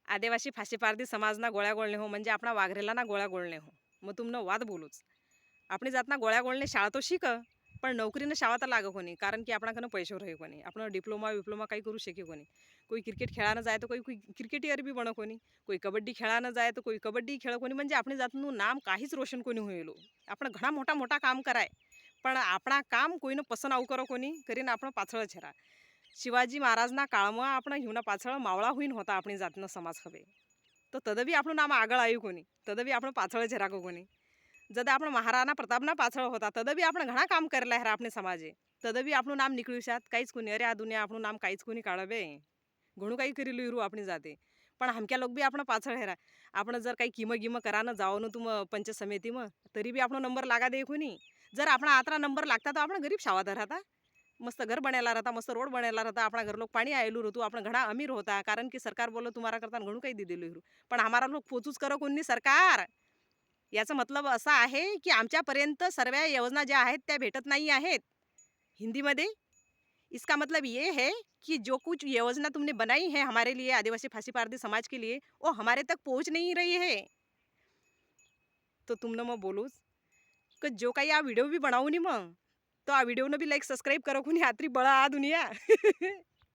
आदिवासी फाशी पारधी समाजना गोळ्या गोळणे हो म्हणजे आपणा वाघरेला ना गोळ्या गोळणे हो. मग तुमनं वाद बोलूच आपण जातना गोळ्या गोळणे शाळा तो शिक पण नोकरीनं शाळा तर लाग कोणी कारण की आपणाकडनं पैसे राही कोणी आपण डिप्लोमा विप्लोमा काही करू शके कोणी कोई क्रिकेट खेळानं जाय तर कोई क्रिकेटर बी बन कोणी कोई कबड्डी खेळानं जाय तर कोई कबड्डी खेळ कोणी म्हणजे आपण जातनं नाम काहीच रोशन कोणी होईलो आपण घणा मोठा मोठा काम कराय पण आपणा काम कोईनं पसंत आऊ करो कोणी करीन आपण पाछळ छरा शिवाजी महाराजना काळमा आपण हिवना पाछळ मावळा होईन होता आपण जातनं समाज हवे तर तदबी आपण नाम आगळ आयु कोणी तदबी आपण पाछळ छरा कोणी जदा आपण महाराणा प्रतापना पाछळ होता तदबी आपण घणा काम करला है आपणे समाजे तदबी आपण नाम निकळूशात काहीच कोणी अरे आ दुनिया आपण नाम काहीच कोणी काढबे घणू काही करी लिरू आपण जाते पण हमक्या लोक बी आपण पाछळ हेरा आपण जर काही किम गिम करानं जाओ न तुम पंच समिती मग तरी बी आपण नंबर लागा दे कोणी जर आपण आतरा नंबर लागता तर आपण गरीब शावादा राहता मस्त घर बनायला राहता मस्त रोड बनायला राहता आपणा घर लोक पाणी आयलू रहतो आपण घणा अमीर होता कारण की सरकार बोललो तुम्हाला करता घणू काही दिलेलो पण आम्हाला लोक पोचूच करो कोणी सरकार याचा मतलब असा आहे की आमच्यापर्यंत सर्व योजना ज्या आहेत त्या भेटत नाही आहेत हिंदीमध्ये इसका मतलब ये है कि जो कुछ योजना तुमने बनाई है हमारे लिए आदिवासी फांसी पारदी समाज के लिए वो हमारे तक पहुंच नहीं रही है तो तुमने मग बोलूच कि जो काही आ व्हिडिओ भी बनाऊ नी मग तो आ व्हिडिओ ने भी लाईक सबस्क्राईब करो कोणी हातरी बळा आ दुनिया